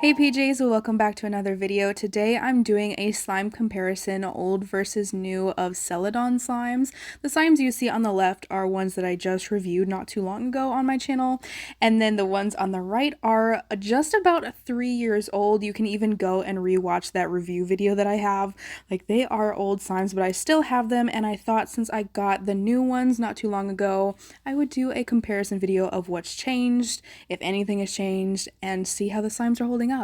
Hey PJs, welcome back to another video. Today I'm doing a slime comparison, old versus new, of Celadon slimes. The slimes you see on the left are ones that I just reviewed not too long ago on my channel, and then the ones on the right are just about 3 years old. You can even go and rewatch that review video that I have. Like, they are old slimes, but I still have them, and I thought since I got the new ones not too long ago, I would do a comparison video of what's changed, if anything has changed, and see how the slimes are holding up.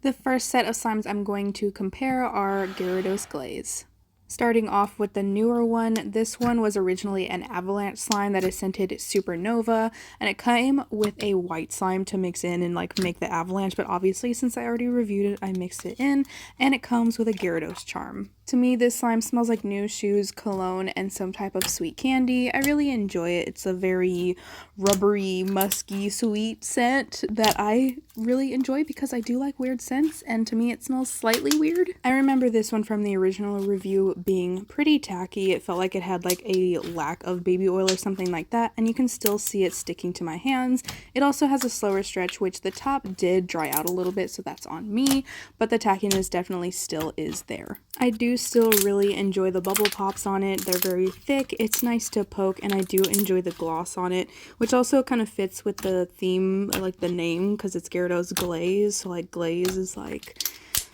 The first set of slimes I'm going to compare are Gyarados glaze. Starting off with the newer one, this one was originally an avalanche slime that is scented Supernova, and it came with a white slime to mix in and like make the avalanche, but obviously since I already reviewed it, I mixed it in, and it comes with a Gyarados charm. To me, this slime smells like new shoes, cologne, and some type of sweet candy. I really enjoy it. It's a very rubbery, musky, sweet scent that I really enjoy because I do like weird scents, and to me it smells slightly weird. I remember this one from the original review being pretty tacky. It felt like it had like a lack of baby oil or something like that, and you can still see it sticking to my hands. It also has a slower stretch, which the top did dry out a little bit, so that's on me, but the tackiness definitely still is there. I do still really enjoy the bubble pops on it. They're very thick, it's nice to poke, and I do enjoy the gloss on it, which also kind of fits with the theme, like the name, because it's Gyarados glaze, so like glaze is like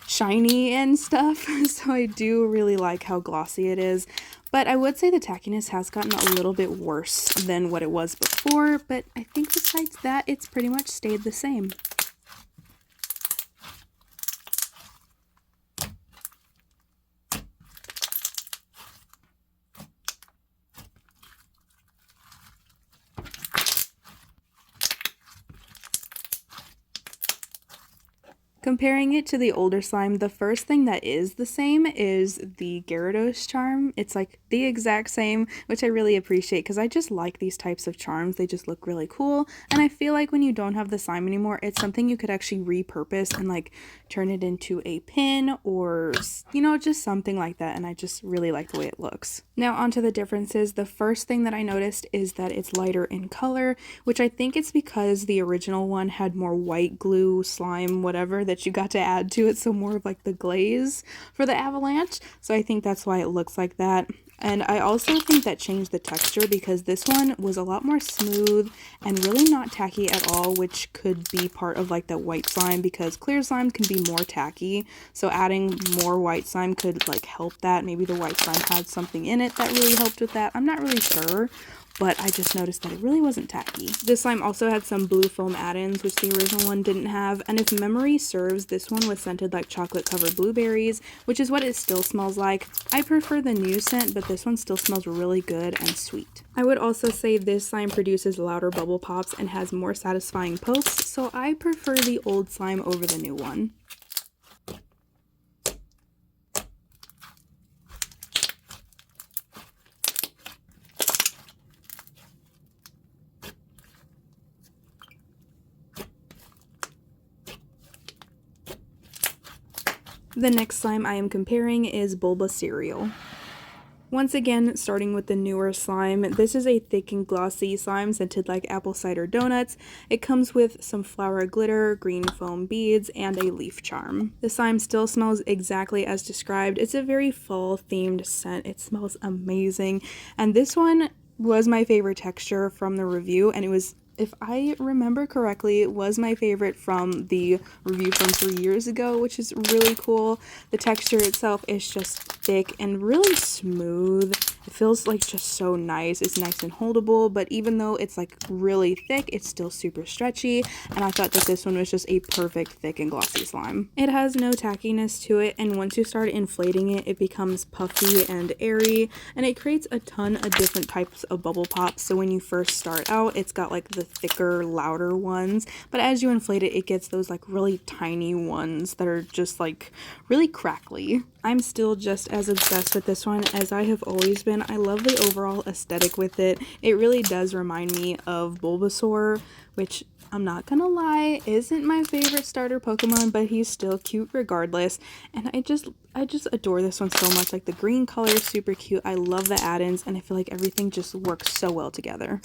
shiny and stuff, so I do really like how glossy it is. But I would say the tackiness has gotten a little bit worse than what it was before, but I think besides that, it's pretty much stayed the same. Comparing it to the older slime, the first thing that is the same is the Gyarados charm. It's like the exact same, which I really appreciate because I just like these types of charms. They just look really cool, and I feel like when you don't have the slime anymore, it's something you could actually repurpose and like turn it into a pin or, you know, just something like that, and I just really like the way it looks. Now onto the differences. The first thing that I noticed is that it's lighter in color, which I think it's because the original one had more white glue, slime, whatever, that you got to add to it, so more of like the glaze for the avalanche, so I think that's why it looks like that. And I also think that changed the texture because this one was a lot more smooth and really not tacky at all, which could be part of like the white slime because clear slime can be more tacky, so adding more white slime could like help that. Maybe the white slime had something in it that really helped with that. I'm not really sure, but I just noticed that it really wasn't tacky. This slime also had some blue foam add-ins, which the original one didn't have, and if memory serves, this one was scented like chocolate-covered blueberries, which is what it still smells like. I prefer the new scent, but this one still smells really good and sweet. I would also say this slime produces louder bubble pops and has more satisfying pokes, so I prefer the old slime over the new one. The next slime I am comparing is Boba cereal. Once again, starting with the newer slime, this is a thick and glossy slime scented like apple cider donuts. It comes with some flower glitter, green foam beads, and a leaf charm. The slime still smells exactly as described. It's a very fall themed scent. It smells amazing, and this one was my favorite texture from the review, and it was, if I remember correctly, it was my favorite from the review from 3 years ago, which is really cool. The texture itself is just thick and really smooth. It feels like just so nice. It's nice and holdable, but even though it's like really thick, it's still super stretchy, and I thought that this one was just a perfect thick and glossy slime. It has no tackiness to it, and once you start inflating it, it becomes puffy and airy, and it creates a ton of different types of bubble pops. So when you first start out, it's got like the thicker, louder ones, but as you inflate it, it gets those like really tiny ones that are just like really crackly. I'm still just as obsessed with this one as I have always been. I love the overall aesthetic with it. It really does remind me of Bulbasaur, which I'm not gonna lie, isn't my favorite starter Pokemon, but he's still cute regardless. And I just adore this one so much. Like, the green color is super cute. I love the add-ins, and I feel like everything just works so well together.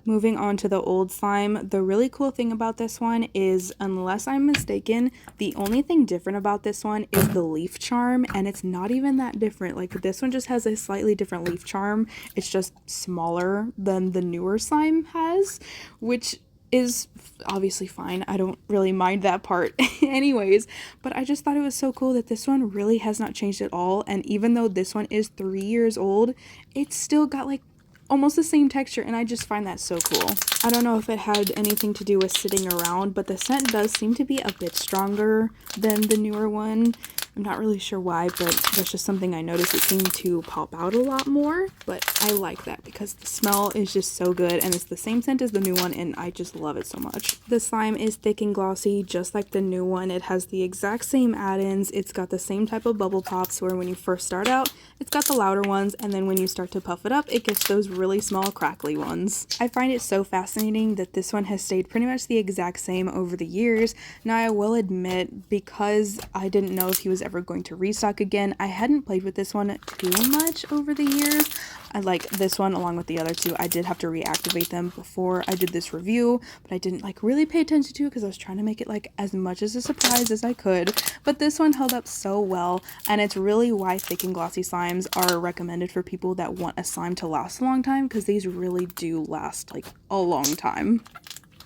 Moving on to the old slime, the really cool thing about this one is, unless I'm mistaken, the only thing different about this one is the leaf charm, and it's not even that different. Like, this one just has a slightly different leaf charm. It's just smaller than the newer slime has, which is obviously fine. I don't really mind that part anyways, but I just thought it was so cool that this one really has not changed at all, and even though this one is 3 years old, it's still got like almost the same texture, and I just find that so cool. I don't know if it had anything to do with sitting around, but the scent does seem to be a bit stronger than the newer one. I'm not really sure why, but that's just something I noticed. It seemed to pop out a lot more, but I like that because the smell is just so good, and it's the same scent as the new one, and I just love it so much. The slime is thick and glossy, just like the new one. It has the exact same add-ins. It's got the same type of bubble pops where when you first start out, it's got the louder ones, and then when you start to puff it up, it gets those really small crackly ones. I find it so fascinating that this one has stayed pretty much the exact same over the years. Now I will admit, because I didn't know if he was ever going to restock again, I hadn't played with this one too much over the years. I like this one along with the other two. I did have to reactivate them before I did this review, but I didn't like really pay attention to it because I was trying to make it like as much as a surprise as I could. But this one held up so well, and it's really why thick and glossy slimes are recommended for people that want a slime to last a long time, because these really do last like a long time.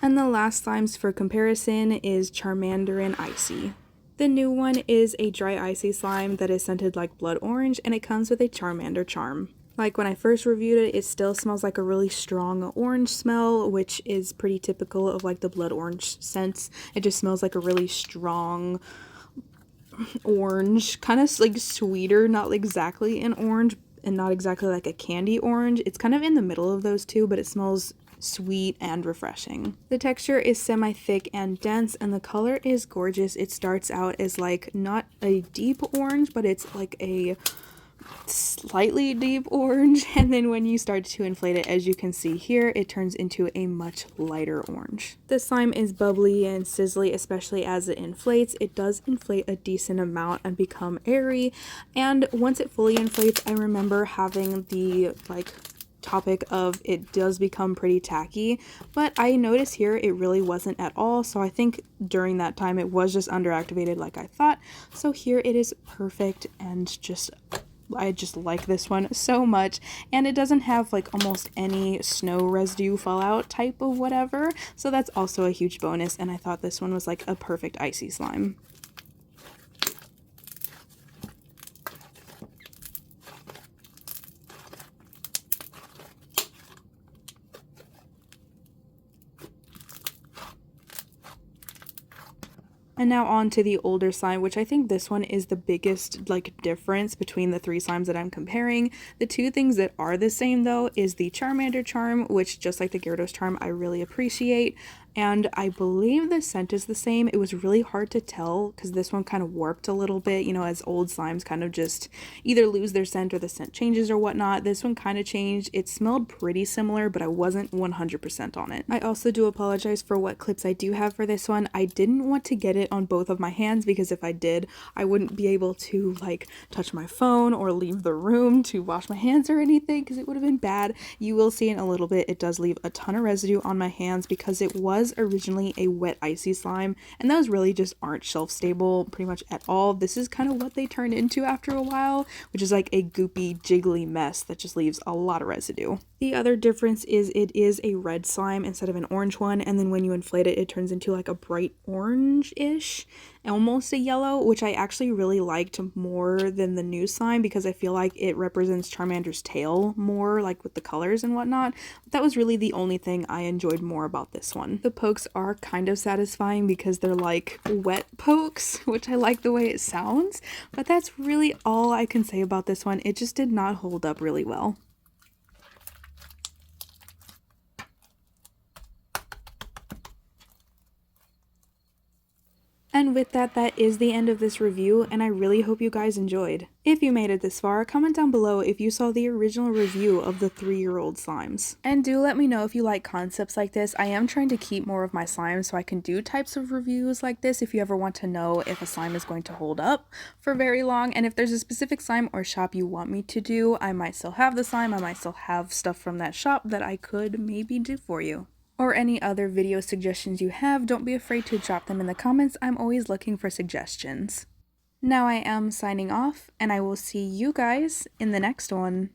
And the last slimes for comparison is Charmander and Icy. The new one is a dry icy slime that is scented like blood orange, and it comes with a Charmander charm. Like when I first reviewed it, it still smells like a really strong orange smell, which is pretty typical of like the blood orange scents. It just smells like a really strong orange, kind of like sweeter, not exactly an orange and not exactly like a candy orange. It's kind of in the middle of those two, but it smells sweet and refreshing. The texture is semi-thick and dense, and the color is gorgeous. It starts out as like not a deep orange, but it's like a slightly deep orange, and then when you start to inflate it, as you can see here, it turns into a much lighter orange. The slime is bubbly and sizzly, especially as it inflates. It does inflate a decent amount and become airy, and once it fully inflates, I remember having the like topic of it does become pretty tacky, but I noticed here it really wasn't at all, so I think during that time it was just underactivated like I thought. So here it is perfect, and I just like this one so much, and it doesn't have like almost any snow residue fallout type of whatever, so that's also a huge bonus, and I thought this one was like a perfect icy slime. And now on to the older slime, which I think this one is the biggest like difference between the three slimes that I'm comparing. The two things that are the same though is the Charmander charm, which just like the Gyarados charm, I really appreciate. And I believe the scent is the same. It was really hard to tell because this one kind of warped a little bit, you know, as old slimes kind of just either lose their scent or the scent changes or whatnot. This one kind of changed. It smelled pretty similar, but I wasn't 100% on it. I also do apologize for what clips I do have for this one. I didn't want to get it on both of my hands because if I did, I wouldn't be able to like touch my phone or leave the room to wash my hands or anything because it would have been bad. You will see in a little bit, it does leave a ton of residue on my hands because it was originally a wet icy slime, and those really just aren't shelf stable pretty much at all. This is kind of what they turn into after a while, which is like a goopy jiggly mess that just leaves a lot of residue. The other difference is it is a red slime instead of an orange one, and then when you inflate it, it turns into like a bright orange-ish, almost a yellow, which I actually really liked more than the new slime because I feel like it represents Charmander's tail more, like with the colors and whatnot. That was really the only thing I enjoyed more about this one. The pokes are kind of satisfying because they're like wet pokes, which I like the way it sounds, but that's really all I can say about this one. It just did not hold up really well. And And with that, that is the end of this review, and I really hope you guys enjoyed. If you made it this far, comment down below if you saw the original review of the 3-year-old slimes. And do let me know if you like concepts like this. I am trying to keep more of my slimes so I can do types of reviews like this if you ever want to know if a slime is going to hold up for very long. And if there's a specific slime or shop you want me to do, I might still have the slime, I might still have stuff from that shop that I could maybe do for you. Or any other video suggestions you have, don't be afraid to drop them in the comments. I'm always looking for suggestions. Now I am signing off, and I will see you guys in the next one.